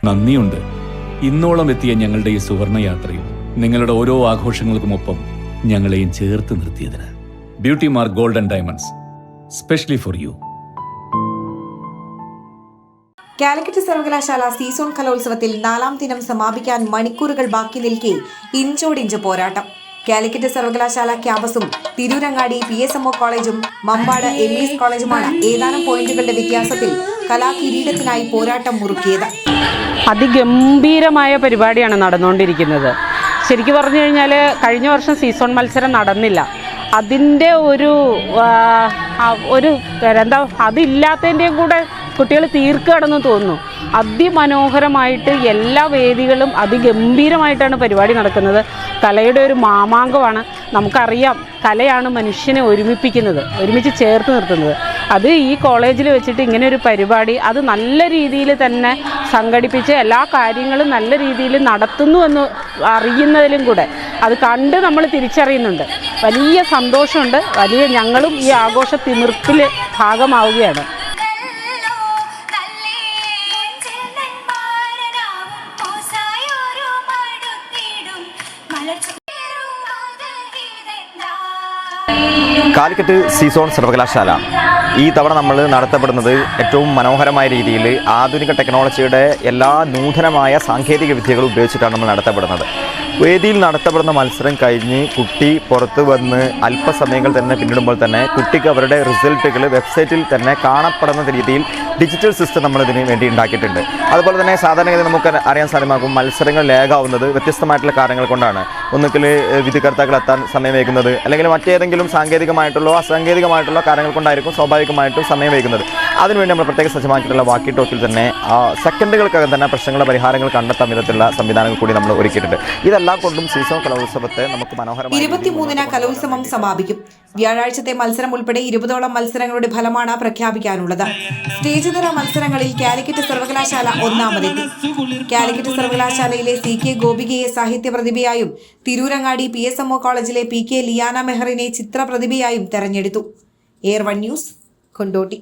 നന്ദിയുണ്ട്. ഇന്നോളം എത്തിയ ഞങ്ങളുടെ ഈ സുവർണ യാത്രയിൽ നിങ്ങളുടെ ഓരോ ആഘോഷങ്ങൾക്കുമൊപ്പം ഞങ്ങളെയും ചേർത്ത് നിർത്തിയതിന്. Beauty mark gold and diamonds, specially for you. Calicut സർവകലാശാല സീസൺ കലോത്സവത്തിൽ 4ാം ദിനം സമാപിക്കാൻ മണിക്കൂറുകൾ ബാക്കി നിൽക്കെ ഇഞ്ചോടിഞ്ച് പോരാട്ടം. കാലിക്കറ്റ് സർവകലാശാല ക്യാമ്പസും തിരൂരങ്ങാടി PSMO കോളേജും മമ്പാട് MES കോളേജുമാണ് ഏതാനും പോയിന്റുകളുടെ വ്യത്യാസത്തിൽ കലാകിരീടത്തിനായി പോരാട്ടം മുറുക്കിയത്. അതിഗംഭീരമായ പരിപാടിയാണ് നടന്നുകൊണ്ടിരിക്കുന്നത്. ശരിക്കും പറഞ്ഞു കഴിഞ്ഞാൽ കഴിഞ്ഞ വർഷം സീസൺ മത്സരം നടന്നില്ല. അതിൻ്റെ ഒരു എന്താ അതില്ലാത്തതിൻ്റെയും കൂടെ കുട്ടികൾ തീർക്കുകയാണെന്ന് തോന്നുന്നു. അതിമനോഹരമായിട്ട് എല്ലാ വേദികളും അതിഗംഭീരമായിട്ടാണ് പരിപാടി നടക്കുന്നത്. കലയുടെ ഒരു മാമാങ്കമാണ്. നമുക്കറിയാം, കലയാണ് മനുഷ്യനെ ഒരുമിച്ച് ചേർത്ത് നിർത്തുന്നത്. അത് ഈ കോളേജിൽ വെച്ചിട്ട് ഇങ്ങനെ ഒരു പരിപാടി അത് നല്ല രീതിയിൽ തന്നെ സംഘടിപ്പിച്ച് എല്ലാ കാര്യങ്ങളും നല്ല രീതിയിൽ നടത്തുന്നുവെന്ന് അറിയുന്നതിലും കൂടെ അത് കണ്ട് നമ്മൾ തിരിച്ചറിയുന്നുണ്ട്. വലിയ സന്തോഷമുണ്ട്. ഞങ്ങളും ഈ ആഘോഷ തിമിർപ്പിൽ ഭാഗമാവുകയാണ്. കാലിക്കറ്റ് സീസൺ സർവകലാശാല ഈ തവണ നമ്മൾ നടത്തപ്പെടുന്നത് ഏറ്റവും മനോഹരമായ രീതിയിൽ ആധുനിക ടെക്നോളജിയുടെ എല്ലാ നൂതനമായ സാങ്കേതിക വിദ്യകളും ഉപയോഗിച്ചിട്ടാണ് നമ്മൾ നടത്തപ്പെടുന്നത്. വേദിയിൽ നടത്തപ്പെടുന്ന മത്സരം കഴിഞ്ഞ് കുട്ടി പുറത്ത് വന്ന് അല്പസമയങ്ങൾ തന്നെ പിന്നിടുമ്പോൾ തന്നെ കുട്ടിക്ക് അവരുടെ റിസൾട്ടുകൾ വെബ്സൈറ്റിൽ തന്നെ കാണപ്പെടുന്ന രീതിയിൽ ഡിജിറ്റൽ സിസ്റ്റം നമ്മളിതിന് വേണ്ടി ഉണ്ടാക്കിയിട്ടുണ്ട്. അതുപോലെ തന്നെ സാധാരണഗതി നമുക്ക് അറിയാൻ സാധ്യമാകും, മത്സരങ്ങൾ ലേഖാവുന്നത് വ്യത്യസ്തമായിട്ടുള്ള കാര്യങ്ങൾ കൊണ്ടാണ്. ഒന്നുകിൽ വിധികർത്താക്കൾ എത്താൻ സമയം വൈകുന്നത്, അല്ലെങ്കിൽ മറ്റേതെങ്കിലും സാങ്കേതികമായിട്ടുള്ള അസാങ്കേതികമായിട്ടുള്ള കാര്യങ്ങൾ കൊണ്ടായിരിക്കും സ്വാഭാവികമായിട്ടും സമയം വൈകുന്നത്. അതിനുവേണ്ടി നമ്മൾ പ്രത്യേക സജ്ജമാക്കിയിട്ടുള്ള വാക്കി ടോക്കിൽ തന്നെ സെക്കൻഡുകൾക്കകം തന്നെ പ്രശ്നങ്ങളുടെ പരിഹാരങ്ങൾ കണ്ടെത്താൻ വിധത്തിലുള്ള സംവിധാനങ്ങൾ കൂടി നമ്മൾ ഒരുക്കിയിട്ടുണ്ട്. ഇതെല്ലാം കൊണ്ടും സീസൺ കലോത്സവത്തെ നമുക്ക് മനോഹരമായി 23-ന് കലോത്സവം സമാപിക്കും. വ്യാഴാഴ്ചത്തെ മത്സരം ഉൾപ്പെടെ 20ഓളം മത്സരങ്ങളുടെ ഫലമാണ് പ്രഖ്യാപിക്കാനുള്ളത്. സ്റ്റേജ് തല മത്സരങ്ങളിൽ കാലിക്കറ്റ് സർവകലാശാല ഒന്നാമതെത്തി. കാലിക്കറ്റ് സർവകലാശാലയിലെ CK ഗോപികയെ സാഹിത്യ പ്രതിഭയായും തിരൂരങ്ങാടി PSMO കോളേജിലെ PK ലിയാന മെഹറിനെ ചിത്ര പ്രതിഭയായും തെരഞ്ഞെടുത്തു. Air 1 news, Kondotty.